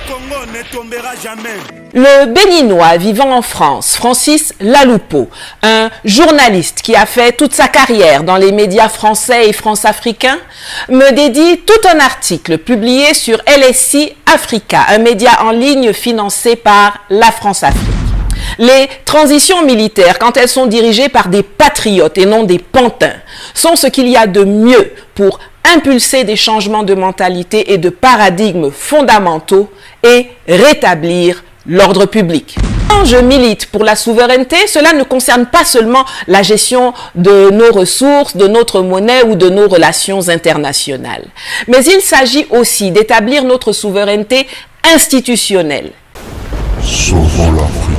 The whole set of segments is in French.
Congo ne tombera jamais. Le Béninois vivant en France, Francis Laloupo, un journaliste qui a fait toute sa carrière dans les médias français et france-africains, me dédie tout un article publié sur LSI Africa, un média en ligne financé par la France-Afrique. Les transitions militaires, quand elles sont dirigées par des patriotes et non des pantins, sont ce qu'il y a de mieux pour impulser des changements de mentalité et de paradigmes fondamentaux et rétablir l'ordre public. Quand je milite pour la souveraineté, cela ne concerne pas seulement la gestion de nos ressources, de notre monnaie ou de nos relations internationales. Mais il s'agit aussi d'établir notre souveraineté institutionnelle. Sauvons l'Afrique.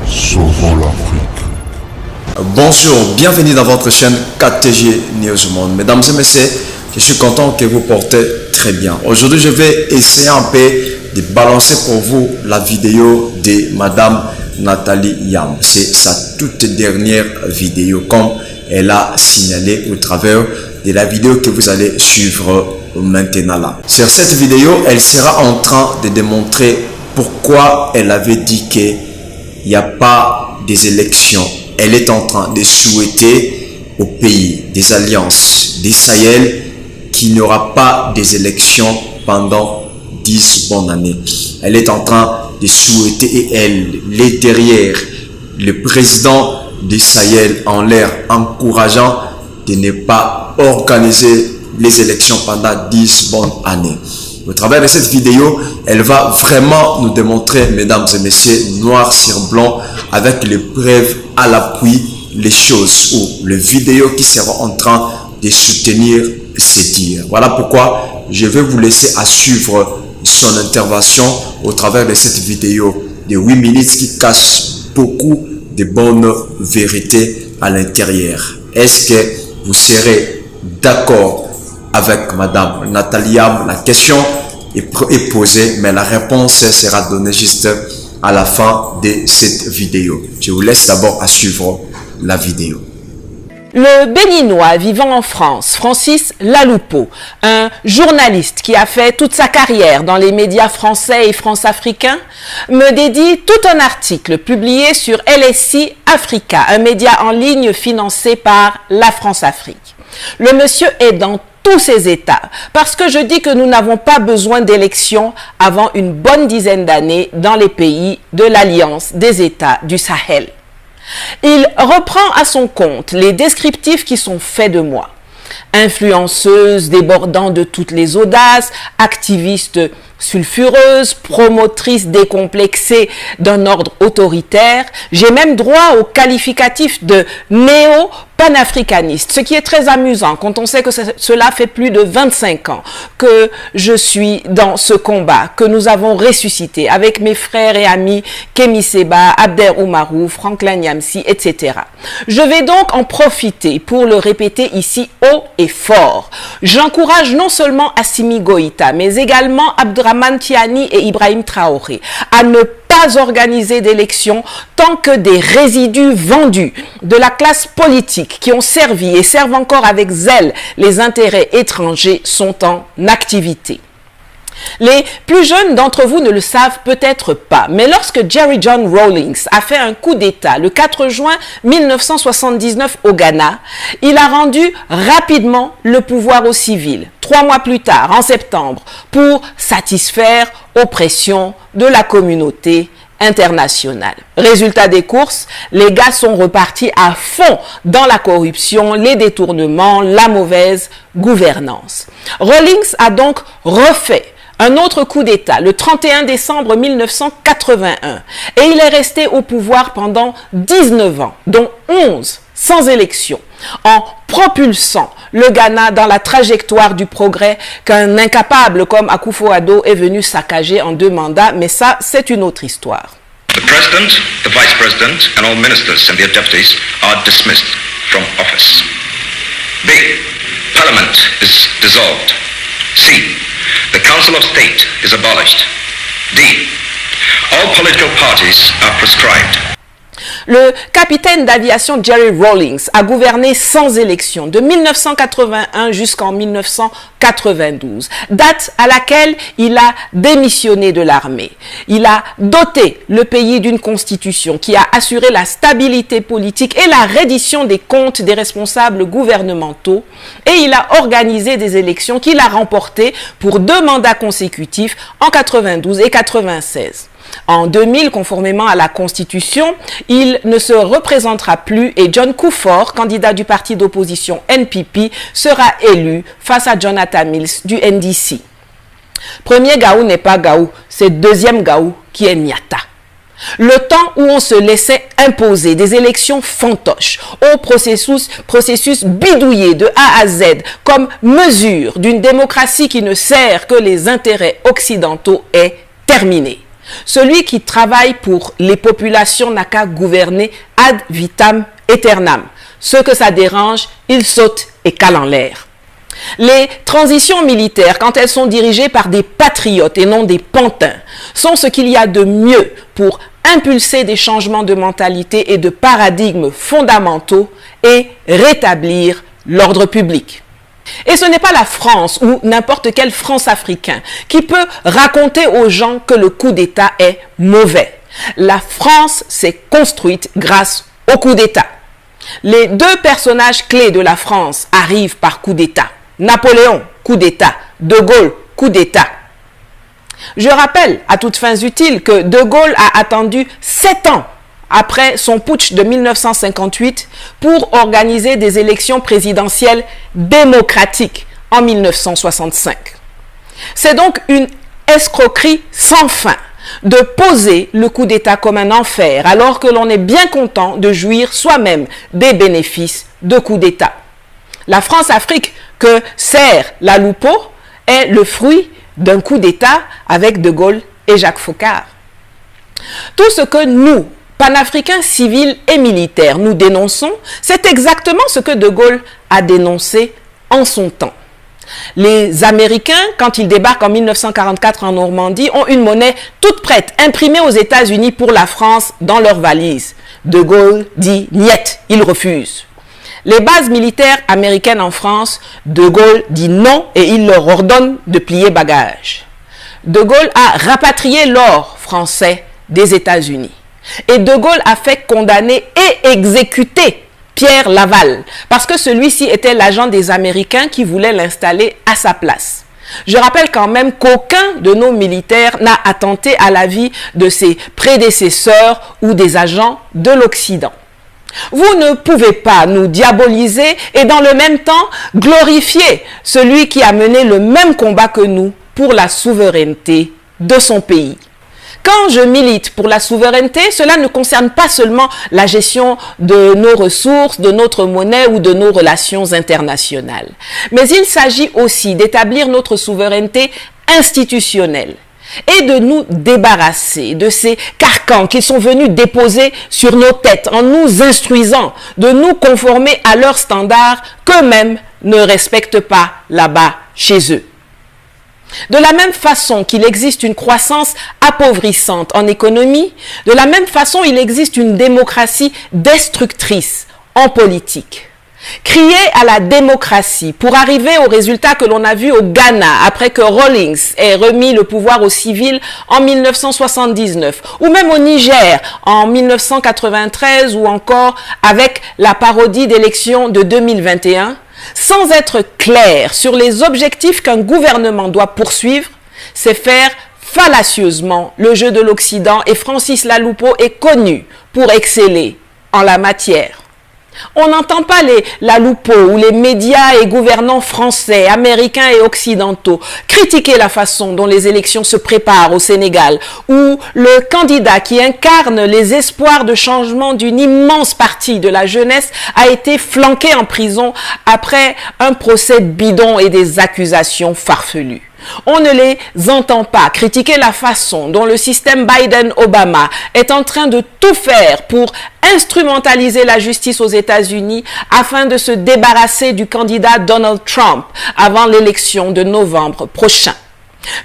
Sauvons l'Afrique. Bonjour, bienvenue dans votre chaîne KTG News Monde. Mesdames et messieurs, je suis content que vous portez très bien. Aujourd'hui, je vais essayer un peu de balancer pour vous la vidéo de Madame Nathalie Yamb. C'est sa toute dernière vidéo, comme elle a signalé au travers de la vidéo que vous allez suivre maintenant là. Sur cette vidéo, elle sera en train de démontrer pourquoi elle avait dit qu'il n'y a pas des élections. Elle est en train de souhaiter au pays des alliances, des Sahel, qu'il n'y aura pas des élections pendant 10 bonnes années. Elle est en train de souhaiter et elle est derrière le président des Sahel en l'air encourageant de ne pas organiser les élections pendant 10 bonnes années. Au travers de cette vidéo, elle va vraiment nous démontrer, mesdames et messieurs, noir sur blanc, avec les preuves à l'appui, les choses ou les vidéos qui seront en train de soutenir ces dires. Voilà pourquoi je vais vous laisser à suivre son intervention au travers de cette vidéo de 8 minutes qui cache beaucoup de bonnes vérités à l'intérieur. Est-ce que vous serez d'accord avec Madame Nathalie Yamb? La question est posée, mais la réponse sera donnée juste à la fin de cette vidéo. Je vous laisse d'abord à suivre la vidéo. Le Béninois vivant en France, Francis Laloupo, un journaliste qui a fait toute sa carrière dans les médias français et france-africains, me dédie tout un article publié sur LSI Africa, un média en ligne financé par la France-Afrique. Le monsieur est dans tous ces états, parce que je dis que nous n'avons pas besoin d'élections avant une bonne dizaine d'années dans les pays de l'Alliance des États du Sahel. Il reprend à son compte les descriptifs qui sont faits de moi. Influenceuse débordant de toutes les audaces, activiste sulfureuse, promotrice décomplexée d'un ordre autoritaire. J'ai même droit au qualificatif de néo-panafricaniste, ce qui est très amusant quand on sait que cela fait plus de 25 ans que je suis dans ce combat, que nous avons ressuscité avec mes frères et amis Kémy Séba, Abder Oumarou, Franklin Nyamsi, etc. Je vais donc en profiter pour le répéter ici haut et fort. J'encourage non seulement Assimi Goïta, mais également Abdraman Tiani et Ibrahim Traoré à ne pas organiser d'élections tant que des résidus vendus de la classe politique qui ont servi et servent encore avec zèle les intérêts étrangers sont en activité. Les plus jeunes d'entre vous ne le savent peut-être pas, mais lorsque Jerry John Rawlings a fait un coup d'État le 4 juin 1979 au Ghana, il a rendu rapidement le pouvoir aux civils, 3 mois plus tard, en septembre, pour satisfaire aux pressions de la communauté internationale. Résultat des courses, les gars sont repartis à fond dans la corruption, les détournements, la mauvaise gouvernance. Rawlings a donc refait un autre coup d'État le 31 décembre 1981 et il est resté au pouvoir pendant 19 ans, dont 11 sans élection, en propulsant le Ghana dans la trajectoire du progrès qu'un incapable comme Akufo-Addo est venu saccager en 2 mandats, mais ça, c'est une autre histoire. The President, the Vice President and all ministers and their deputies are dismissed from office. B. Parliament is dissolved. C. The Council of State is abolished. D. All political parties are proscribed. Le capitaine d'aviation Jerry Rawlings a gouverné sans élection de 1981 jusqu'en 1992, date à laquelle il a démissionné de l'armée. Il a doté le pays d'une constitution qui a assuré la stabilité politique et la reddition des comptes des responsables gouvernementaux, et il a organisé des élections qu'il a remportées pour 2 mandats consécutifs en 92 et 96. En 2000, conformément à la Constitution, il ne se représentera plus et John Kufuor, candidat du parti d'opposition NPP, sera élu face à Jonathan Mills du NDC. Premier Gaou n'est pas Gaou, c'est deuxième Gaou qui est Nyata. Le temps où on se laissait imposer des élections fantoches au processus bidouillé de A à Z comme mesure d'une démocratie qui ne sert que les intérêts occidentaux est terminé. Celui qui travaille pour les populations n'a qu'à gouverner ad vitam aeternam. Ceux que ça dérange, il saute et cale en l'air. Les transitions militaires, quand elles sont dirigées par des patriotes et non des pantins, sont ce qu'il y a de mieux pour impulser des changements de mentalité et de paradigmes fondamentaux et rétablir l'ordre public. Et ce n'est pas la France ou n'importe quel France-africain qui peut raconter aux gens que le coup d'État est mauvais. La France s'est construite grâce au coup d'État. Les 2 personnages clés de la France arrivent par coup d'État. Napoléon, coup d'État. De Gaulle, coup d'État. Je rappelle, à toutes fins utiles, que De Gaulle a attendu 7 ans après son putsch de 1958 pour organiser des élections présidentielles démocratiques en 1965. C'est donc une escroquerie sans fin de poser le coup d'État comme un enfer alors que l'on est bien content de jouir soi-même des bénéfices de coup d'État. La France-Afrique que sert la Lupo est le fruit d'un coup d'État avec De Gaulle et Jacques Foccart. Tout ce que nous, panafricains civils et militaires, nous dénonçons, c'est exactement ce que De Gaulle a dénoncé en son temps. Les Américains, quand ils débarquent en 1944 en Normandie, ont une monnaie toute prête, imprimée aux États-Unis pour la France dans leur valise. De Gaulle dit « niet », il refuse. Les bases militaires américaines en France, De Gaulle dit non et il leur ordonne de plier bagages. De Gaulle a rapatrié l'or français des États-Unis. Et De Gaulle a fait condamner et exécuter Pierre Laval, parce que celui-ci était l'agent des Américains qui voulait l'installer à sa place. Je rappelle quand même qu'aucun de nos militaires n'a attenté à la vie de ses prédécesseurs ou des agents de l'Occident. Vous ne pouvez pas nous diaboliser et dans le même temps glorifier celui qui a mené le même combat que nous pour la souveraineté de son pays. Quand je milite pour la souveraineté, cela ne concerne pas seulement la gestion de nos ressources, de notre monnaie ou de nos relations internationales. Mais il s'agit aussi d'établir notre souveraineté institutionnelle et de nous débarrasser de ces carcans qui sont venus déposer sur nos têtes en nous instruisant de nous conformer à leurs standards qu'eux-mêmes ne respectent pas là-bas chez eux. De la même façon qu'il existe une croissance appauvrissante en économie, de la même façon il existe une démocratie destructrice en politique. Crier à la démocratie pour arriver au résultat que l'on a vu au Ghana après que Rawlings ait remis le pouvoir aux civils en 1979, ou même au Niger en 1993 ou encore avec la parodie d'élections de 2021, sans être clair sur les objectifs qu'un gouvernement doit poursuivre, c'est faire fallacieusement le jeu de l'Occident et Francis Laloupo est connu pour exceller en la matière. On n'entend pas les Laloupo ou les médias et gouvernants français, américains et occidentaux critiquer la façon dont les élections se préparent au Sénégal, où le candidat qui incarne les espoirs de changement d'une immense partie de la jeunesse a été flanqué en prison après un procès bidon et des accusations farfelues. On ne les entend pas critiquer la façon dont le système Biden-Obama est en train de tout faire pour instrumentaliser la justice aux États-Unis afin de se débarrasser du candidat Donald Trump avant l'élection de novembre prochain.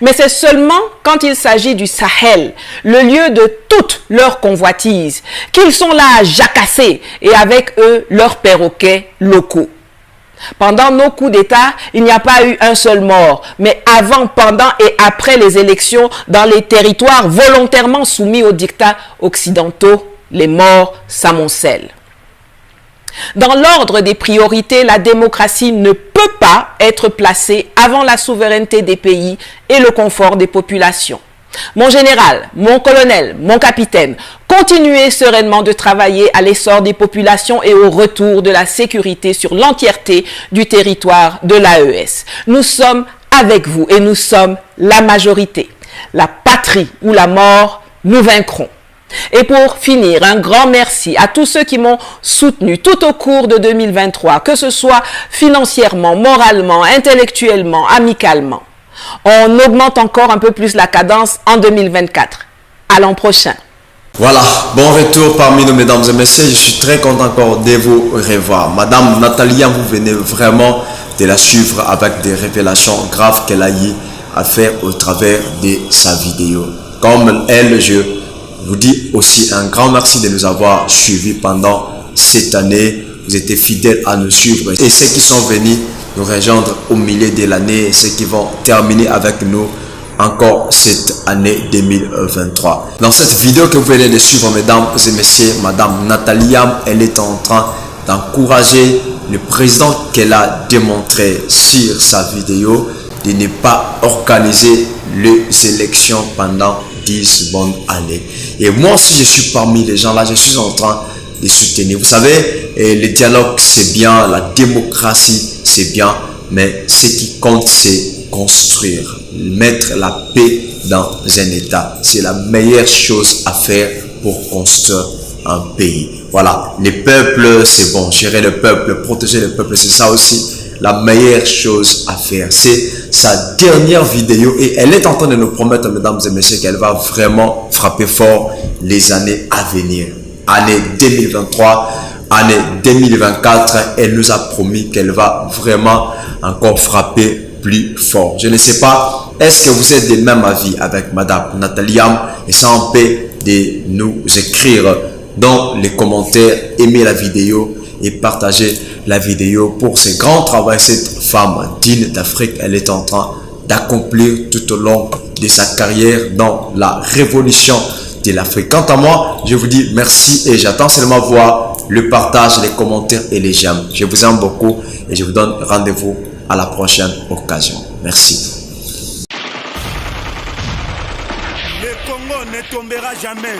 Mais c'est seulement quand il s'agit du Sahel, le lieu de toutes leurs convoitises, qu'ils sont là à jacasser et avec eux leurs perroquets locaux. Pendant nos coups d'État, il n'y a pas eu un seul mort, mais avant, pendant et après les élections dans les territoires volontairement soumis aux dictats occidentaux, les morts s'amoncellent. Dans l'ordre des priorités, la démocratie ne peut pas être placée avant la souveraineté des pays et le confort des populations. Mon général, mon colonel, mon capitaine, continuez sereinement de travailler à l'essor des populations et au retour de la sécurité sur l'entièreté du territoire de l'AES. Nous sommes avec vous et nous sommes la majorité. La patrie ou la mort, nous vaincrons. Et pour finir, un grand merci à tous ceux qui m'ont soutenu tout au cours de 2023, que ce soit financièrement, moralement, intellectuellement, amicalement. On augmente encore un peu plus la cadence en 2024. À l'an prochain. Voilà, bon retour parmi nous, mesdames et messieurs. Je suis très content encore de vous revoir. Madame Natalia, vous venez vraiment de la suivre avec des révélations graves qu'elle a eu à faire au travers de sa vidéo. Comme elle, je vous dis aussi un grand merci de nous avoir suivis pendant cette année. Vous étiez fidèles à nous suivre. Et ceux qui sont venus nous rejoindre au milieu de l'année et ceux qui vont terminer avec nous encore cette année 2023. Dans cette vidéo que vous venez de suivre, mesdames et messieurs, Madame Natalia, elle est en train d'encourager le président qu'elle a démontré sur sa vidéo de ne pas organiser les élections pendant 10 bonnes années. Et moi aussi, je suis parmi les gens là, je suis en train de soutenir. Vous savez, le dialogue c'est bien, la démocratie c'est bien, mais ce qui compte c'est construire, mettre la paix dans un État. C'est la meilleure chose à faire pour construire un pays. Voilà, les peuples c'est bon, gérer le peuple, protéger le peuple, c'est ça aussi la meilleure chose à faire. C'est sa dernière vidéo et elle est en train de nous promettre, mesdames et messieurs, qu'elle va vraiment frapper fort les années à venir. Année 2023, année 2024, elle nous a promis qu'elle va vraiment encore frapper plus fort. Je ne sais pas, est-ce que vous êtes de même avis avec Madame Natalia? Et ça en paix de nous écrire dans les commentaires, aimer la vidéo et partager la vidéo pour ce grand travail. Cette femme digne d'Afrique, elle est en train d'accomplir tout au long de sa carrière dans la révolution de l'Afrique. Quant à moi, je vous dis merci et j'attends seulement voir le partage, les commentaires et les j'aime. Je vous aime beaucoup et je vous donne rendez-vous à la prochaine occasion. Merci. Le Congo ne tombera jamais.